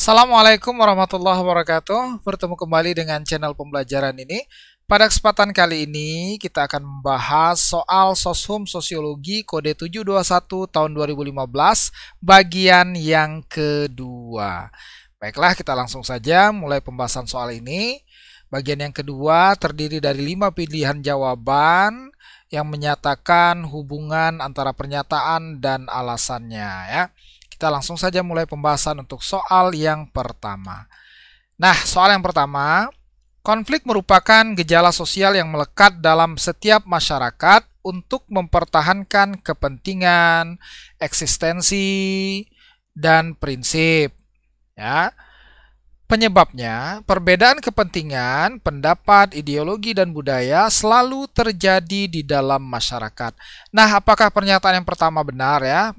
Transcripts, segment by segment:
Assalamualaikum warahmatullahi wabarakatuh. Bertemu kembali dengan channel pembelajaran ini. Pada kesempatan kali ini kita akan membahas soal Soshum Sosiologi kode 721 tahun 2015 bagian yang kedua. Baiklah, kita langsung saja mulai pembahasan soal ini. Bagian yang kedua terdiri dari 5 pilihan jawaban yang menyatakan hubungan antara pernyataan dan alasannya ya. Kita langsung saja mulai pembahasan untuk soal yang pertama. Nah, soal yang pertama, konflik merupakan gejala sosial yang melekat dalam setiap masyarakat untuk mempertahankan kepentingan, eksistensi, dan prinsip. Ya. Penyebabnya, perbedaan kepentingan, pendapat, ideologi, dan budaya selalu terjadi di dalam masyarakat. Nah, apakah pernyataan yang pertama benar ya?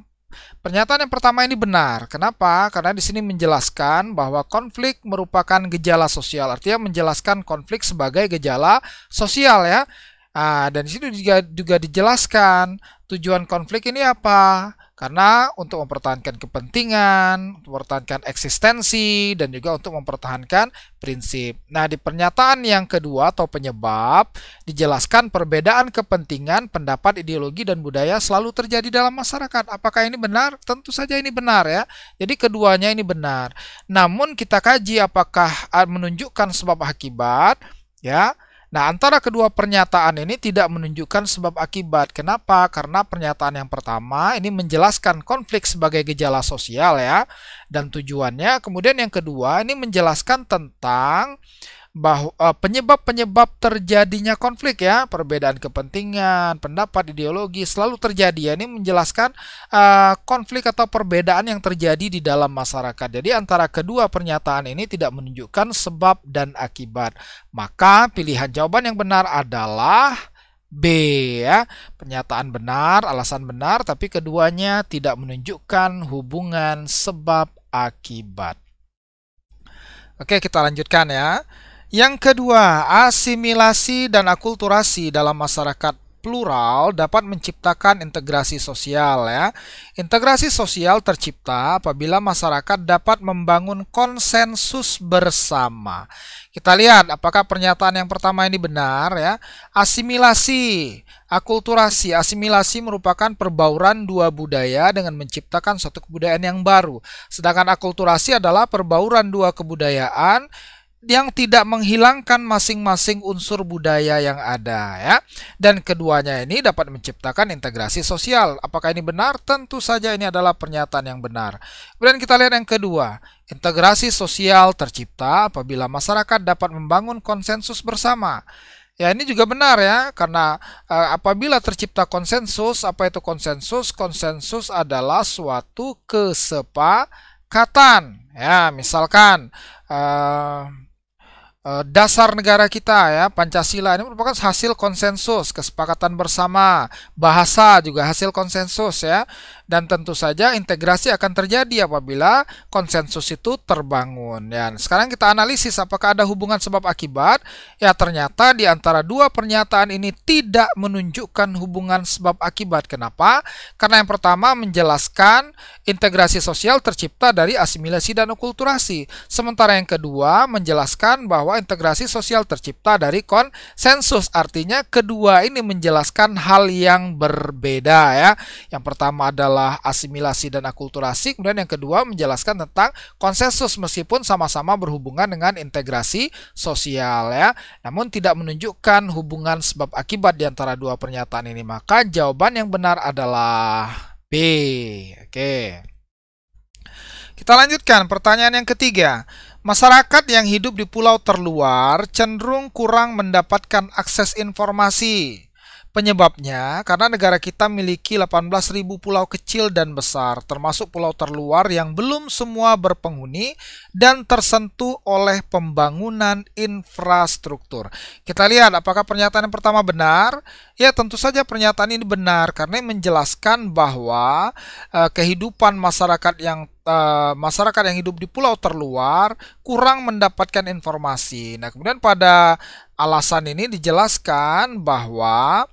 Pernyataan yang pertama ini benar. Kenapa? Karena di sini menjelaskan bahwa konflik merupakan gejala sosial. Artinya menjelaskan konflik sebagai gejala sosial ya. Dan di sini juga dijelaskan tujuan konflik ini apa? Karena untuk mempertahankan kepentingan, untuk mempertahankan eksistensi, dan juga untuk mempertahankan prinsip. Nah, di pernyataan yang kedua atau penyebab, dijelaskan perbedaan kepentingan, pendapat, ideologi, dan budaya selalu terjadi dalam masyarakat. Apakah ini benar? Tentu saja ini benar ya. Jadi keduanya ini benar. Namun kita kaji apakah menunjukkan sebab akibat ya. Nah, antara kedua pernyataan ini tidak menunjukkan sebab akibat. Kenapa? Karena pernyataan yang pertama ini menjelaskan konflik sebagai gejala sosial ya, dan tujuannya. Kemudian yang kedua ini menjelaskan tentang bahwa penyebab-penyebab terjadinya konflik ya, perbedaan kepentingan, pendapat, ideologi selalu terjadi ya. Ini menjelaskan konflik atau perbedaan yang terjadi di dalam masyarakat. Jadi antara kedua pernyataan ini tidak menunjukkan sebab dan akibat. Maka pilihan jawaban yang benar adalah B ya. Pernyataan benar, alasan benar, tapi keduanya tidak menunjukkan hubungan sebab akibat. Oke, kita lanjutkan ya. Yang kedua, asimilasi dan akulturasi dalam masyarakat plural dapat menciptakan integrasi sosial ya. Integrasi sosial tercipta apabila masyarakat dapat membangun konsensus bersama. Kita lihat apakah pernyataan yang pertama ini benar ya. Asimilasi, akulturasi. Asimilasi merupakan perbauran dua budaya dengan menciptakan suatu kebudayaan yang baru. Sedangkan akulturasi adalah perbauran dua kebudayaan yang tidak menghilangkan masing-masing unsur budaya yang ada ya. Dan keduanya ini dapat menciptakan integrasi sosial. Apakah ini benar? Tentu saja ini adalah pernyataan yang benar. Kemudian kita lihat yang kedua. Integrasi sosial tercipta apabila masyarakat dapat membangun konsensus bersama. Ya, ini juga benar ya, karena apabila tercipta konsensus, apa itu konsensus? Konsensus adalah suatu kesepakatan. Ya, misalkan dasar negara kita ya, Pancasila ini merupakan hasil konsensus, kesepakatan bersama. Bahasa juga hasil konsensus ya. Dan tentu saja integrasi akan terjadi apabila konsensus itu terbangun ya. Sekarang kita analisis apakah ada hubungan sebab akibat. Ya, ternyata di antara dua pernyataan ini tidak menunjukkan hubungan sebab akibat. Kenapa? Karena yang pertama menjelaskan integrasi sosial tercipta dari asimilasi dan akulturasi. Sementara yang kedua menjelaskan bahwa integrasi sosial tercipta dari konsensus. Artinya kedua ini menjelaskan hal yang berbeda ya. Yang pertama adalah asimilasi dan akulturasi, kemudian yang kedua menjelaskan tentang konsensus meskipun sama-sama berhubungan dengan integrasi sosial ya. Namun tidak menunjukkan hubungan sebab akibat di antara dua pernyataan ini. Maka jawaban yang benar adalah B. Oke. Kita lanjutkan pertanyaan yang ketiga. Masyarakat yang hidup di pulau terluar cenderung kurang mendapatkan akses informasi. Penyebabnya karena negara kita memiliki 18.000 pulau kecil dan besar, termasuk pulau terluar yang belum semua berpenghuni dan tersentuh oleh pembangunan infrastruktur. Kita lihat apakah pernyataan yang pertama benar? Ya, tentu saja pernyataan ini benar karena menjelaskan bahwa kehidupan masyarakat yang masyarakat yang hidup di pulau terluar kurang mendapatkan informasi. Nah, kemudian pada alasan ini dijelaskan bahwa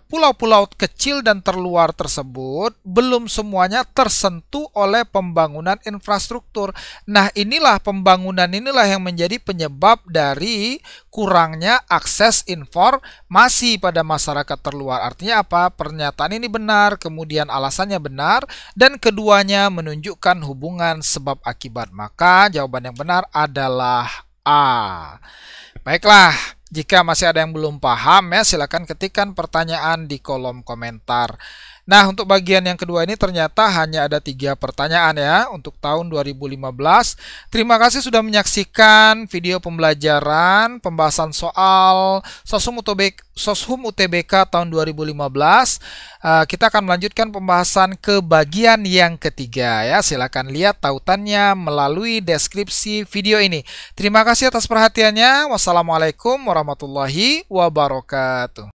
pulau-pulau kecil dan terluar tersebut belum semuanya tersentuh oleh pembangunan infrastruktur. Nah, pembangunan inilah yang menjadi penyebab dari kurangnya akses informasi pada masyarakat terluar. Artinya apa? Pernyataan ini benar, kemudian alasannya benar, dan keduanya menunjukkan hubungan sebab akibat. Maka jawaban yang benar adalah A. Baiklah, jika masih ada yang belum paham ya, silakan ketikkan pertanyaan di kolom komentar. Nah, untuk bagian yang kedua ini ternyata hanya ada 3 pertanyaan ya untuk tahun 2015. Terima kasih sudah menyaksikan video pembelajaran pembahasan soal Soshum UTBK tahun 2015. Kita akan melanjutkan pembahasan ke bagian yang ketiga ya. Silakan lihat tautannya melalui deskripsi video ini. Terima kasih atas perhatiannya. Wassalamualaikum warahmatullahi wabarakatuh.